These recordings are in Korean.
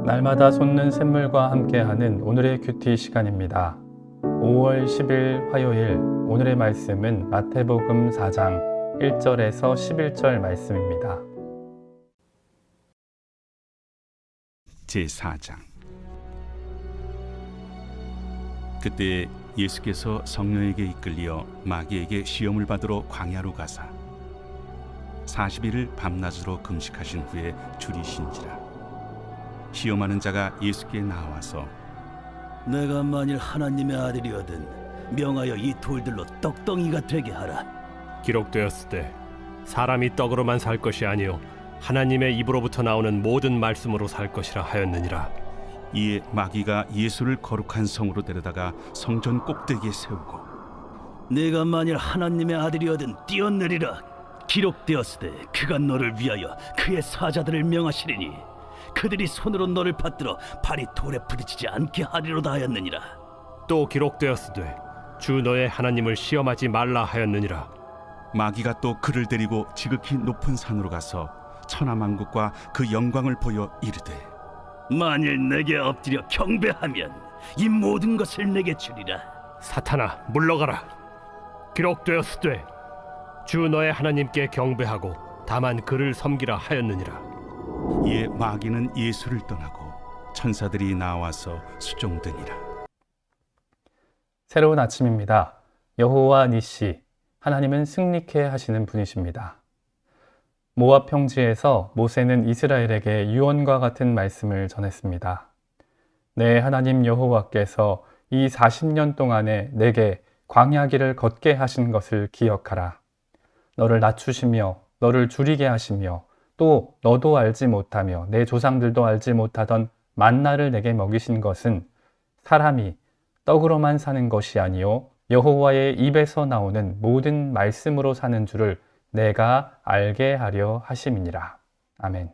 날마다 솟는 샘물과 함께하는 오늘의 큐티 시간입니다. 5월 10일 화요일, 오늘의 말씀은 마태복음 4장 1절에서 11절 말씀입니다. 제4장. 그때 예수께서 성령에게 이끌려 마귀에게 시험을 받으러 광야로 가사 40일을 밤낮으로 금식하신 후에 줄이신지라. 시험하는 자가 예수께 나와서 내가 만일 하나님의 아들이거든 명하여 이 돌들로 떡덩이가 되게 하라. 기록되었을 때 사람이 떡으로만 살 것이 아니요 하나님의 입으로부터 나오는 모든 말씀으로 살 것이라 하였느니라. 이에 마귀가 예수를 거룩한 성으로 데려다가 성전 꼭대기에 세우고 내가 만일 하나님의 아들이거든 뛰어내리라. 기록되었을 때 그가 너를 위하여 그의 사자들을 명하시리니 그들이 손으로 너를 받들어 발이 돌에 부딪히지 않게 하리로다 하였느니라. 또 기록되었으되 주 너의 하나님을 시험하지 말라 하였느니라. 마귀가 또 그를 데리고 지극히 높은 산으로 가서 천하만국과 그 영광을 보여 이르되 만일 내게 엎드려 경배하면 이 모든 것을 내게 주리라. 사탄아 물러가라. 기록되었으되 주 너의 하나님께 경배하고 다만 그를 섬기라 하였느니라. 이에 마귀는 예수를 떠나고 천사들이 나와서 수종드니라. 새로운 아침입니다. 여호와 니시, 하나님은 승리케 하시는 분이십니다. 모압 평지에서 모세는 이스라엘에게 유언과 같은 말씀을 전했습니다. 내 하나님 여호와께서 이 40년 동안에 내게 광야길을 걷게 하신 것을 기억하라. 너를 낮추시며 너를 줄이게 하시며 또 너도 알지 못하며 내 조상들도 알지 못하던 만나를 내게 먹이신 것은 사람이 떡으로만 사는 것이 아니요 여호와의 입에서 나오는 모든 말씀으로 사는 줄을 내가 알게 하려 하심이니라. 아멘.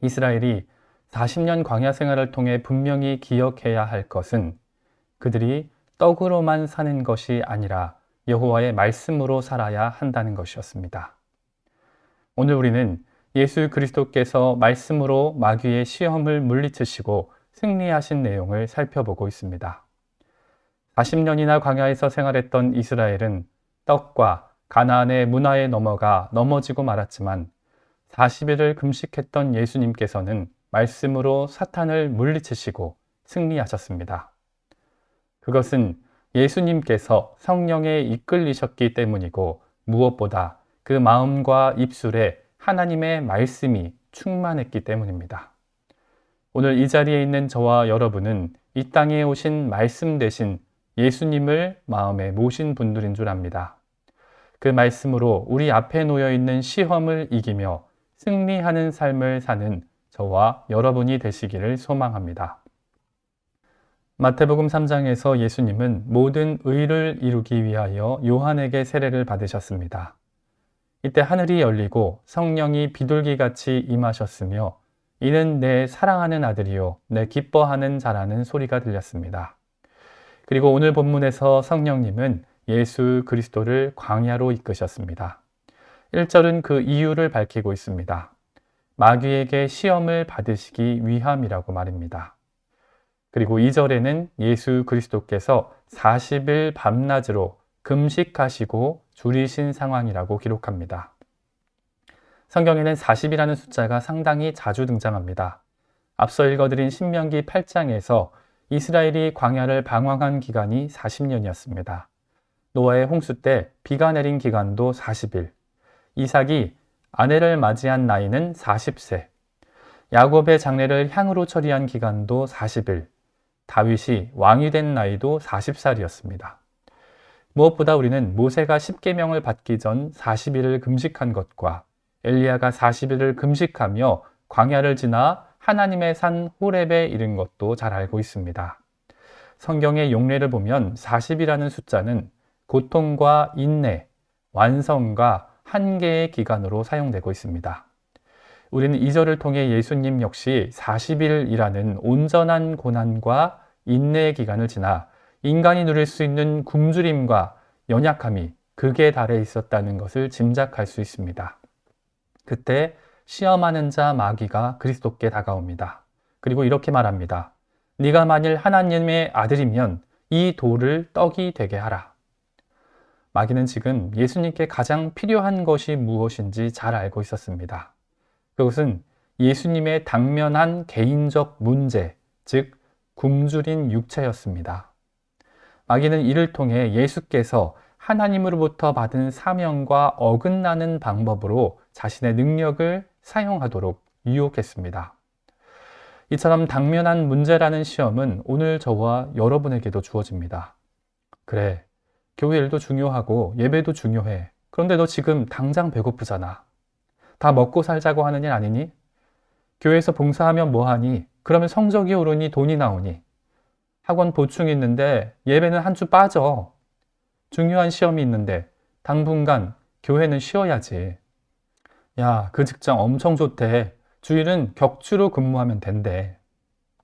이스라엘이 40년 광야 생활을 통해 분명히 기억해야 할 것은 그들이 떡으로만 사는 것이 아니라 여호와의 말씀으로 살아야 한다는 것이었습니다. 오늘 우리는 예수 그리스도께서 말씀으로 마귀의 시험을 물리치시고 승리하신 내용을 살펴보고 있습니다. 40년이나 광야에서 생활했던 이스라엘은 떡과 가나안의 문화에 넘어가 넘어지고 말았지만 40일을 금식했던 예수님께서는 말씀으로 사탄을 물리치시고 승리하셨습니다. 그것은 예수님께서 성령에 이끌리셨기 때문이고 무엇보다 그 마음과 입술에 하나님의 말씀이 충만했기 때문입니다. 오늘 이 자리에 있는 저와 여러분은 이 땅에 오신 말씀 대신 예수님을 마음에 모신 분들인 줄 압니다. 그 말씀으로 우리 앞에 놓여 있는 시험을 이기며 승리하는 삶을 사는 저와 여러분이 되시기를 소망합니다. 마태복음 3장에서 예수님은 모든 의를 이루기 위하여 요한에게 세례를 받으셨습니다. 이때 하늘이 열리고 성령이 비둘기같이 임하셨으며 이는 내 사랑하는 아들이요 내 기뻐하는 자라는 소리가 들렸습니다. 그리고 오늘 본문에서 성령님은 예수 그리스도를 광야로 이끄셨습니다. 1절은 그 이유를 밝히고 있습니다. 마귀에게 시험을 받으시기 위함이라고 말입니다. 그리고 2절에는 예수 그리스도께서 40일 밤낮으로 금식하시고 줄이신 상황이라고 기록합니다. 성경에는 40이라는 숫자가 상당히 자주 등장합니다. 앞서 읽어드린 신명기 8장에서 이스라엘이 광야를 방황한 기간이 40년이었습니다. 노아의 홍수 때 비가 내린 기간도 40일, 이삭이 아내를 맞이한 나이는 40세, 야곱의 장례를 향으로 처리한 기간도 40일, 다윗이 왕이 된 나이도 40살이었습니다. 무엇보다 우리는 모세가 십계명을 받기 전 40일을 금식한 것과 엘리야가 40일을 금식하며 광야를 지나 하나님의 산 호렙에 이른 것도 잘 알고 있습니다. 성경의 용례를 보면 40이라는 숫자는 고통과 인내, 완성과 한계의 기간으로 사용되고 있습니다. 우리는 이 절을 통해 예수님 역시 40일이라는 온전한 고난과 인내의 기간을 지나 인간이 누릴 수 있는 굶주림과 연약함이 극에 달해 있었다는 것을 짐작할 수 있습니다. 그때 시험하는 자 마귀가 그리스도께 다가옵니다. 그리고 이렇게 말합니다. 네가 만일 하나님의 아들이면 이 돌을 떡이 되게 하라. 마귀는 지금 예수님께 가장 필요한 것이 무엇인지 잘 알고 있었습니다. 그것은 예수님의 당면한 개인적 문제, 즉 굶주린 육체였습니다. 마귀는 이를 통해 예수께서 하나님으로부터 받은 사명과 어긋나는 방법으로 자신의 능력을 사용하도록 유혹했습니다. 이처럼 당면한 문제라는 시험은 오늘 저와 여러분에게도 주어집니다. 그래, 교회 일도 중요하고 예배도 중요해. 그런데 너 지금 당장 배고프잖아. 다 먹고 살자고 하는 일 아니니? 교회에서 봉사하면 뭐하니? 그러면 성적이 오르니 돈이 나오니? 학원 보충이 있는데 예배는 한 주 빠져. 중요한 시험이 있는데 당분간 교회는 쉬어야지. 야, 그 직장 엄청 좋대. 주일은 격주로 근무하면 된대.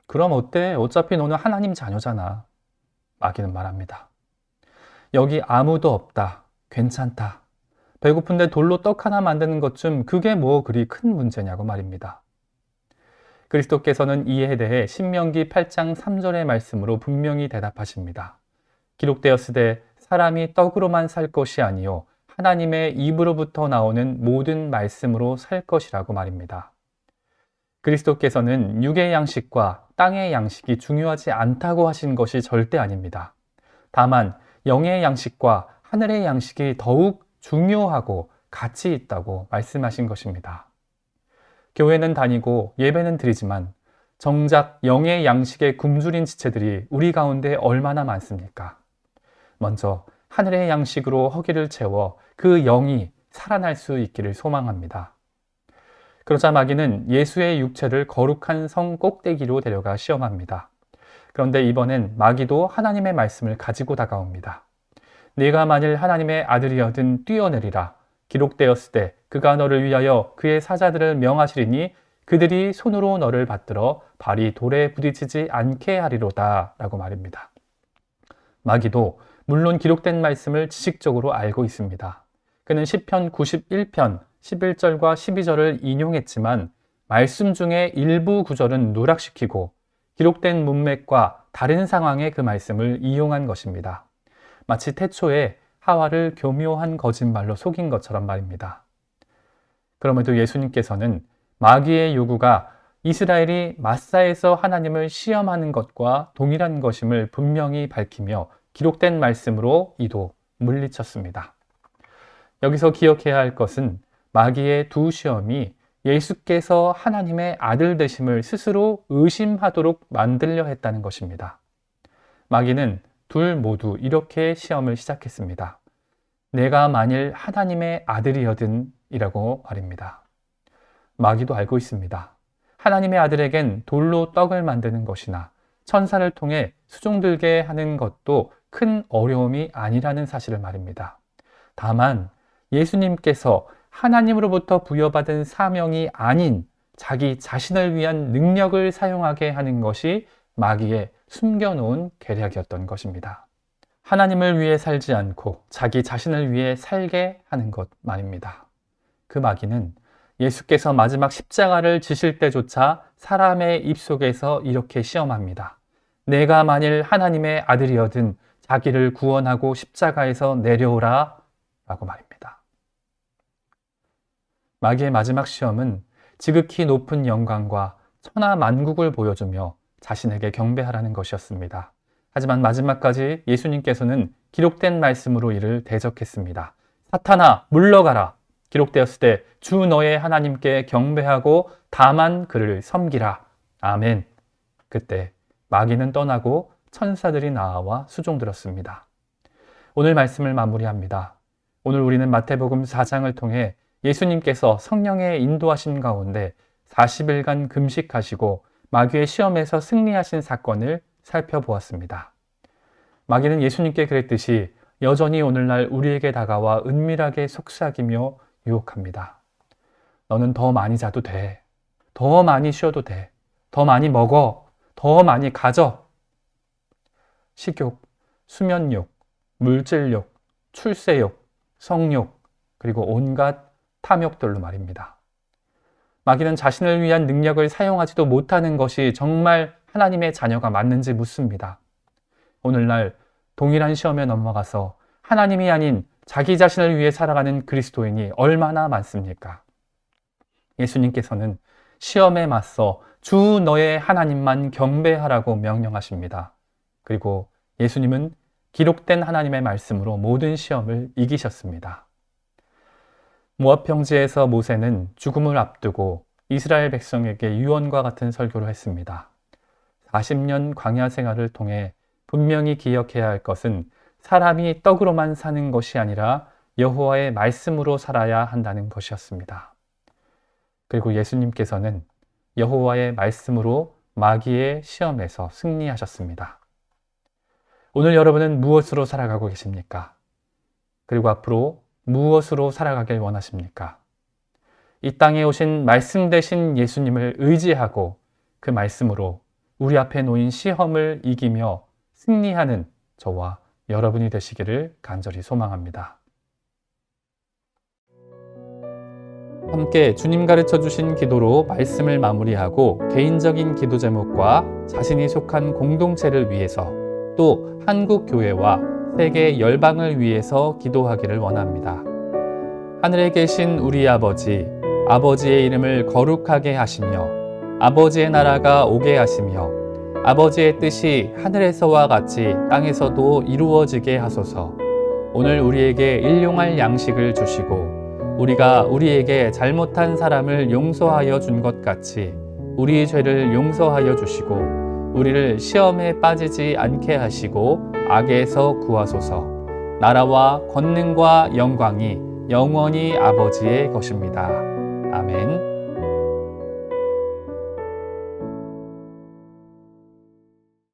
그럼 어때? 어차피 너는 하나님 자녀잖아. 마귀는 말합니다. 여기 아무도 없다. 괜찮다. 배고픈데 돌로 떡 하나 만드는 것 좀 그게 뭐 그리 큰 문제냐고 말입니다. 그리스도께서는 이에 대해 신명기 8장 3절의 말씀으로 분명히 대답하십니다. 기록되었으되 사람이 떡으로만 살 것이 아니요 하나님의 입으로부터 나오는 모든 말씀으로 살 것이라고 말입니다. 그리스도께서는 육의 양식과 땅의 양식이 중요하지 않다고 하신 것이 절대 아닙니다. 다만 영의 양식과 하늘의 양식이 더욱 중요하고 가치 있다고 말씀하신 것입니다. 교회는 다니고 예배는 드리지만 정작 영의 양식에 굶주린 지체들이 우리 가운데 얼마나 많습니까? 먼저 하늘의 양식으로 허기를 채워 그 영이 살아날 수 있기를 소망합니다. 그러자 마귀는 예수의 육체를 거룩한 성 꼭대기로 데려가 시험합니다. 그런데 이번엔 마귀도 하나님의 말씀을 가지고 다가옵니다. 네가 만일 하나님의 아들이어든 뛰어내리라. 기록되었을 때 그가 너를 위하여 그의 사자들을 명하시리니 그들이 손으로 너를 받들어 발이 돌에 부딪히지 않게 하리로다 라고 말입니다. 마귀도 물론 기록된 말씀을 지식적으로 알고 있습니다. 그는 시편 91편 11절과 12절을 인용했지만 말씀 중에 일부 구절은 누락시키고 기록된 문맥과 다른 상황에 그 말씀을 이용한 것입니다. 마치 태초에 하와를 교묘한 거짓말로 속인 것처럼 말입니다. 그럼에도 예수님께서는 마귀의 요구가 이스라엘이 마사에서 하나님을 시험하는 것과 동일한 것임을 분명히 밝히며 기록된 말씀으로 이도 물리쳤습니다. 여기서 기억해야 할 것은 마귀의 두 시험이 예수께서 하나님의 아들 되심을 스스로 의심하도록 만들려 했다는 것입니다. 마귀는 둘 모두 이렇게 시험을 시작했습니다. 내가 만일 하나님의 아들이거든 이라고 말입니다. 마귀도 알고 있습니다. 하나님의 아들에겐 돌로 떡을 만드는 것이나 천사를 통해 수종 들게 하는 것도 큰 어려움이 아니라는 사실을 말입니다. 다만 예수님께서 하나님으로부터 부여받은 사명이 아닌 자기 자신을 위한 능력을 사용하게 하는 것이 마귀의 숨겨놓은 계략이었던 것입니다. 하나님을 위해 살지 않고 자기 자신을 위해 살게 하는 것 말입니다. 그 마귀는 예수께서 마지막 십자가를 지실 때조차 사람의 입속에서 이렇게 시험합니다. 내가 만일 하나님의 아들이어든 자기를 구원하고 십자가에서 내려오라 라고 말입니다. 마귀의 마지막 시험은 지극히 높은 영광과 천하 만국을 보여주며 자신에게 경배하라는 것이었습니다. 하지만 마지막까지 예수님께서는 기록된 말씀으로 이를 대적했습니다. 사탄아, 물러가라. 기록되었을 때 주 너의 하나님께 경배하고 다만 그를 섬기라. 아멘. 그때 마귀는 떠나고 천사들이 나와 수종들었습니다. 오늘 말씀을 마무리합니다. 오늘 우리는 마태복음 4장을 통해 예수님께서 성령의 인도하심 가운데 40일간 금식하시고 마귀의 시험에서 승리하신 사건을 살펴보았습니다. 마귀는 예수님께 그랬듯이 여전히 오늘날 우리에게 다가와 은밀하게 속삭이며 유혹합니다. 너는 더 많이 자도 돼. 더 많이 쉬어도 돼. 더 많이 먹어. 더 많이 가져. 식욕, 수면욕, 물질욕, 출세욕, 성욕, 그리고 온갖 탐욕들로 말입니다. 마귀는 자신을 위한 능력을 사용하지도 못하는 것이 정말 하나님의 자녀가 맞는지 묻습니다. 오늘날 동일한 시험에 넘어가서 하나님이 아닌 자기 자신을 위해 살아가는 그리스도인이 얼마나 많습니까? 예수님께서는 시험에 맞서 주 너의 하나님만 경배하라고 명령하십니다. 그리고 예수님은 기록된 하나님의 말씀으로 모든 시험을 이기셨습니다. 모압 평지에서 모세는 죽음을 앞두고 이스라엘 백성에게 유언과 같은 설교를 했습니다. 40년 광야 생활을 통해 분명히 기억해야 할 것은 사람이 떡으로만 사는 것이 아니라 여호와의 말씀으로 살아야 한다는 것이었습니다. 그리고 예수님께서는 여호와의 말씀으로 마귀의 시험에서 승리하셨습니다. 오늘 여러분은 무엇으로 살아가고 계십니까? 그리고 앞으로 무엇으로 살아가길 원하십니까? 이 땅에 오신 말씀 되신 예수님을 의지하고 그 말씀으로 우리 앞에 놓인 시험을 이기며 승리하는 저와 여러분이 되시기를 간절히 소망합니다. 함께 주님 가르쳐 주신 기도로 말씀을 마무리하고 개인적인 기도 제목과 자신이 속한 공동체를 위해서 또 한국 교회와 세계 열방을 위해서 기도하기를 원합니다. 하늘에 계신 우리 아버지, 아버지의 이름을 거룩하게 하시며 아버지의 나라가 오게 하시며 아버지의 뜻이 하늘에서와 같이 땅에서도 이루어지게 하소서. 오늘 우리에게 일용할 양식을 주시고 우리가 우리에게 잘못한 사람을 용서하여 준 것 같이 우리 죄를 용서하여 주시고 우리를 시험에 빠지지 않게 하시고 악에서 구하소서. 나라와 권능과 영광이 영원히 아버지의 것입니다. 아멘.